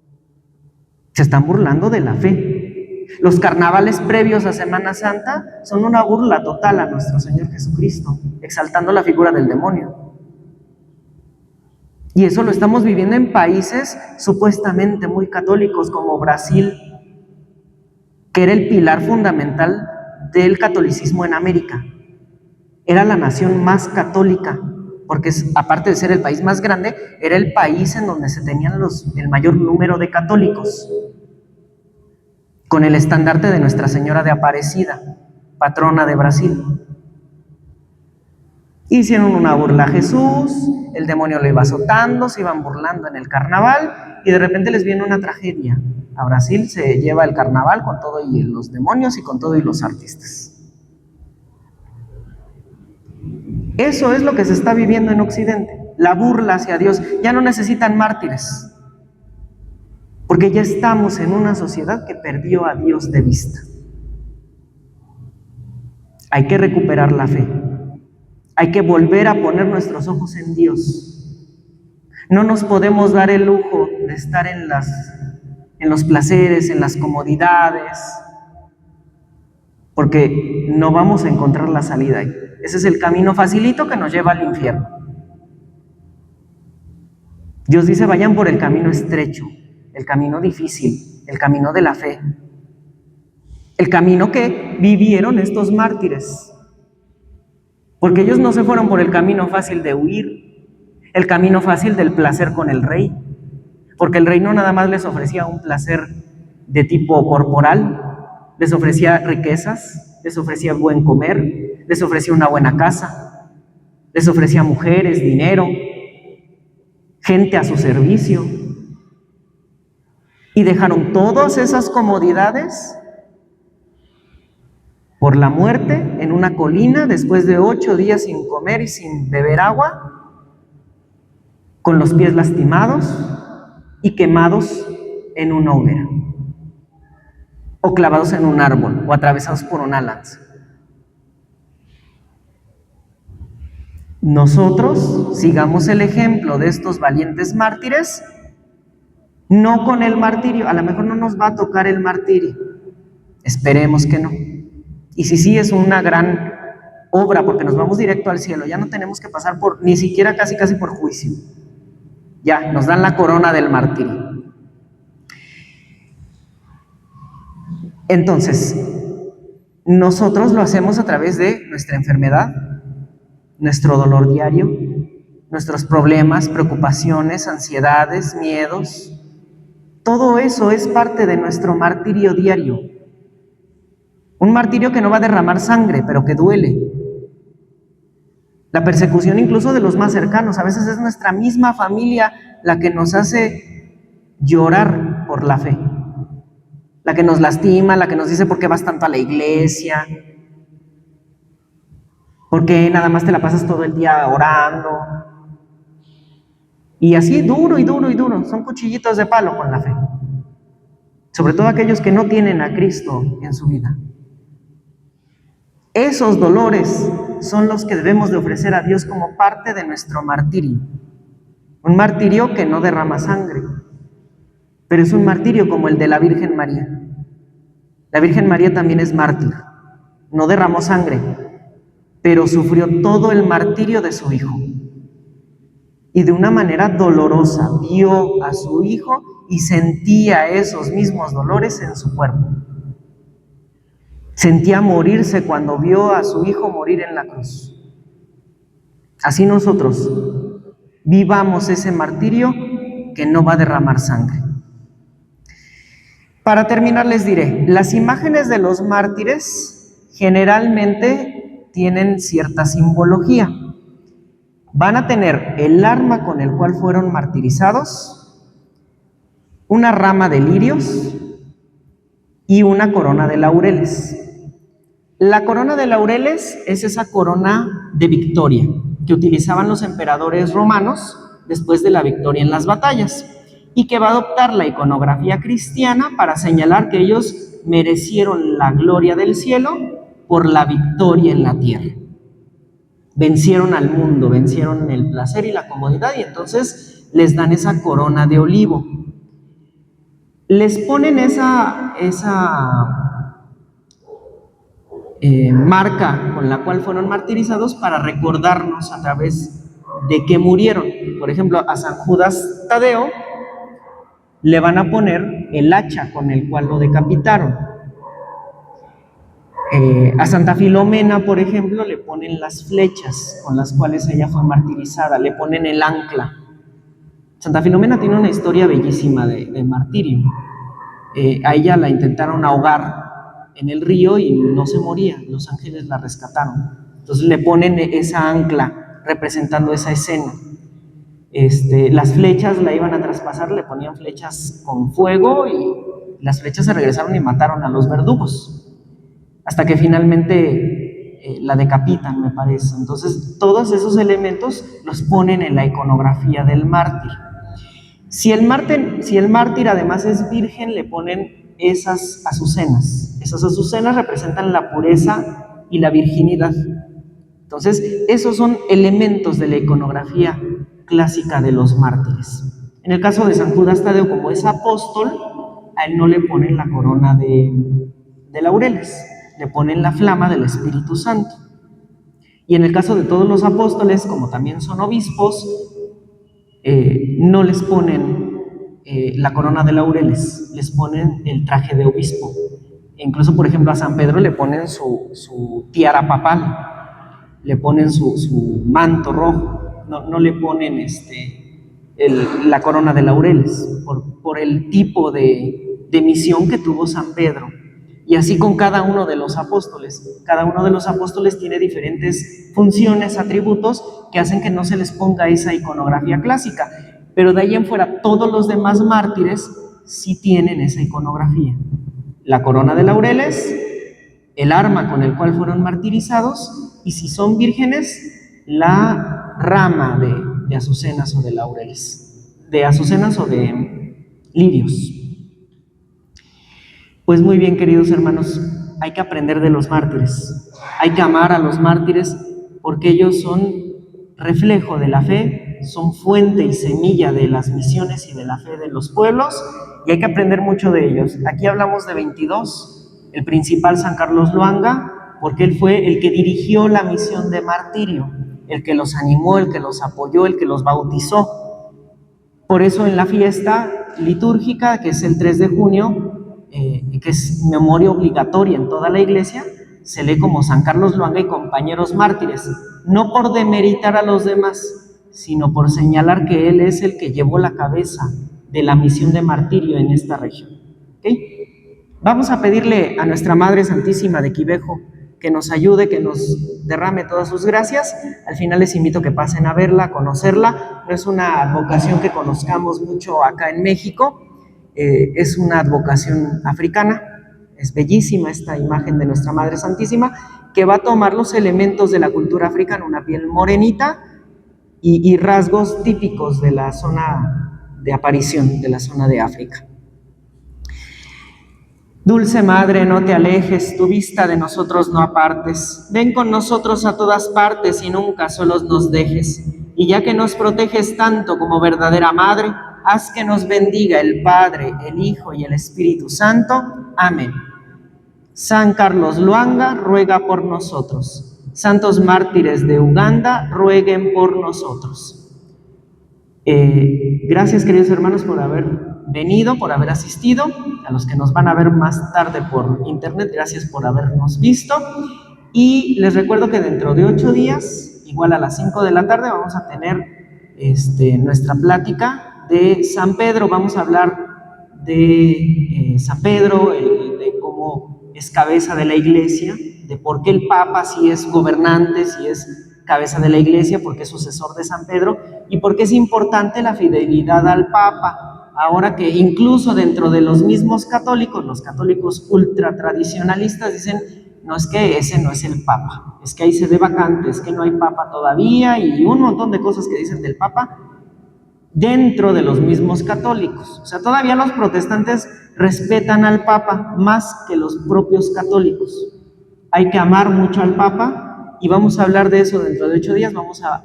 Se están burlando de la fe. Los carnavales previos a Semana Santa son una burla total a nuestro Señor Jesucristo, exaltando la figura del demonio. Y eso lo estamos viviendo en países supuestamente muy católicos como Brasil, que era el pilar fundamental del catolicismo en América. Era la nación más católica, porque aparte de ser el país más grande, era el país en donde se tenían el mayor número de católicos, con el estandarte de Nuestra Señora de Aparecida, patrona de Brasil. Hicieron una burla a Jesús, el demonio lo iba azotando, se iban burlando en el carnaval, y de repente les viene una tragedia. A Brasil se lleva el carnaval con todo y los demonios y con todo y los artistas. Eso es lo que se está viviendo en Occidente, la burla hacia Dios. Ya no necesitan mártires, porque ya estamos en una sociedad que perdió a Dios de vista. Hay que recuperar la fe, hay que volver a poner nuestros ojos en Dios. No nos podemos dar el lujo de estar en los placeres, en las comodidades, porque no vamos a encontrar la salida ahí. Ese es el camino facilito que nos lleva al infierno. Dios dice, vayan por el camino estrecho, el camino difícil, el camino de la fe, el camino que vivieron estos mártires, porque ellos no se fueron por el camino fácil de huir, el camino fácil del placer con el rey, porque el rey no nada más les ofrecía un placer de tipo corporal, les ofrecía riquezas, les ofrecía buen comer, les ofrecía una buena casa, les ofrecía mujeres, dinero, gente a su servicio, y dejaron todas esas comodidades por la muerte en una colina después de 8 días sin comer y sin beber agua, con los pies lastimados y quemados en una hoguera, o clavados en un árbol, o atravesados por una lanza. Nosotros sigamos el ejemplo de estos valientes mártires, no con el martirio. A lo mejor no nos va a tocar el martirio, esperemos que no. Y si sí, es una gran obra, porque nos vamos directo al cielo, ya no tenemos que pasar por, ni siquiera casi por juicio. Ya, nos dan la corona del martirio. Entonces, nosotros lo hacemos a través de nuestra enfermedad, nuestro dolor diario, nuestros problemas, preocupaciones, ansiedades, miedos. Todo eso es parte de nuestro martirio diario. Un martirio que no va a derramar sangre, pero que duele. La persecución incluso de los más cercanos. A veces es nuestra misma familia la que nos hace llorar por la fe. La que nos lastima, la que nos dice por qué vas tanto a la iglesia, por qué nada más te la pasas todo el día orando. Y así duro y duro y duro. Son cuchillitos de palo con la fe. Sobre todo aquellos que no tienen a Cristo en su vida. Esos dolores son los que debemos de ofrecer a Dios como parte de nuestro martirio. Un martirio que no derrama sangre, pero es un martirio como el de la Virgen María. La Virgen María también es mártir, no derramó sangre, pero sufrió todo el martirio de su hijo. Y de una manera dolorosa vio a su hijo y sentía esos mismos dolores en su cuerpo. Sentía morirse cuando vio a su hijo morir en la cruz. Así nosotros vivamos ese martirio que no va a derramar sangre. Para terminar les diré, las imágenes de los mártires generalmente tienen cierta simbología. Van a tener el arma con el cual fueron martirizados, una rama de lirios y una corona de laureles. La corona de laureles es esa corona de victoria que utilizaban los emperadores romanos después de la victoria en las batallas y que va a adoptar la iconografía cristiana para señalar que ellos merecieron la gloria del cielo por la victoria en la tierra. Vencieron al mundo, vencieron el placer y la comodidad y entonces les dan esa corona de olivo. Les ponen esa marca con la cual fueron martirizados para recordarnos a través de que murieron. Por ejemplo, a San Judas Tadeo le van a poner el hacha con el cual lo decapitaron. A Santa Filomena, por ejemplo, le ponen las flechas con las cuales ella fue martirizada, le ponen el ancla. Santa Filomena tiene una historia bellísima de martirio. A ella la intentaron ahogar en el río y no se moría, los ángeles la rescataron. Entonces le ponen esa ancla representando esa escena. Las flechas la iban a traspasar, le ponían flechas con fuego y las flechas se regresaron y mataron a los verdugos. Hasta que finalmente la decapitan, me parece. Entonces, todos esos elementos los ponen en la iconografía del mártir. Si el mártir además es virgen, le ponen esas azucenas. Esas azucenas representan la pureza y la virginidad. Entonces, esos son elementos de la iconografía clásica de los mártires. En el caso de San Judas Tadeo, como es apóstol, a él no le ponen la corona de laureles, le ponen la flama del Espíritu Santo. Y en el caso de todos los apóstoles, como también son obispos, no les ponen la corona de laureles, les ponen el traje de obispo. E incluso, por ejemplo, a San Pedro le ponen su tiara papal, le ponen su manto rojo, no le ponen la corona de laureles, por el tipo de misión que tuvo San Pedro. Y así con cada uno de los apóstoles. Cada uno de los apóstoles tiene diferentes funciones, atributos, que hacen que no se les ponga esa iconografía clásica. Pero de ahí en fuera, todos los demás mártires sí tienen esa iconografía. La corona de laureles, el arma con el cual fueron martirizados, y si son vírgenes, la rama de azucenas o de laureles, de azucenas o de lirios. Pues muy bien, queridos hermanos, hay que aprender de los mártires, hay que amar a los mártires porque ellos son reflejo de la fe, son fuente y semilla de las misiones y de la fe de los pueblos y hay que aprender mucho de ellos. Aquí hablamos de 22, el principal San Carlos Luanga, porque él fue el que dirigió la misión de martirio, el que los animó, el que los apoyó, el que los bautizó. Por eso en la fiesta litúrgica, que es el 3 de junio, que es memoria obligatoria en toda la iglesia, se lee como San Carlos Luanga y compañeros mártires, no por demeritar a los demás, sino por señalar que él es el que llevó la cabeza de la misión de martirio en esta región. ¿Okay? Vamos a pedirle a nuestra Madre Santísima de Quivejo que nos ayude, que nos derrame todas sus gracias. Al final les invito a que pasen a verla, a conocerla. No es una advocación que conozcamos mucho acá en México, es una advocación africana. Es bellísima esta imagen de nuestra Madre Santísima, que va a tomar los elementos de la cultura africana, una piel morenita y rasgos típicos de la zona de aparición, de la zona de África. Dulce Madre, no te alejes, tu vista de nosotros no apartes. Ven con nosotros a todas partes y nunca solos nos dejes. Y ya que nos proteges tanto como verdadera Madre, haz que nos bendiga el Padre, el Hijo y el Espíritu Santo. Amén. San Carlos Luanga ruega por nosotros. santos mártires de Uganda, rueguen por nosotros. Gracias, queridos hermanos, por haber venido, por haber asistido. A los que nos van a ver más tarde por internet, gracias por habernos visto. Y les recuerdo que dentro de 8 días, igual a las 5 de la tarde, vamos a tener nuestra plática de San Pedro. Vamos a hablar de San Pedro, de cómo es cabeza de la iglesia, de por qué el Papa si es gobernante, si es cabeza de la iglesia, porque es sucesor de San Pedro, y por qué es importante la fidelidad al Papa. Ahora que incluso dentro de los mismos católicos, los católicos ultra tradicionalistas dicen, no, es que ese no es el Papa, es que ahí se ve vacante, es que no hay Papa todavía, y un montón de cosas que dicen del Papa dentro de los mismos católicos. O sea, todavía los protestantes respetan al Papa más que los propios católicos. Hay que amar mucho al Papa y vamos a hablar de eso dentro de 8 días. Vamos a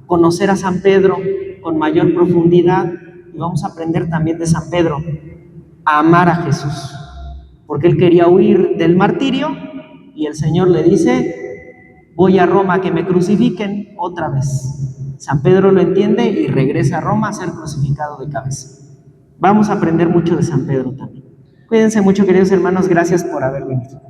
conocer a San Pedro con mayor profundidad y vamos a aprender también de San Pedro a amar a Jesús, porque él quería huir del martirio y el Señor le dice, voy a Roma a que me crucifiquen otra vez. San Pedro lo entiende y regresa a Roma a ser crucificado de cabeza. Vamos a aprender mucho de San Pedro también. Cuídense mucho, queridos hermanos, gracias por haber venido.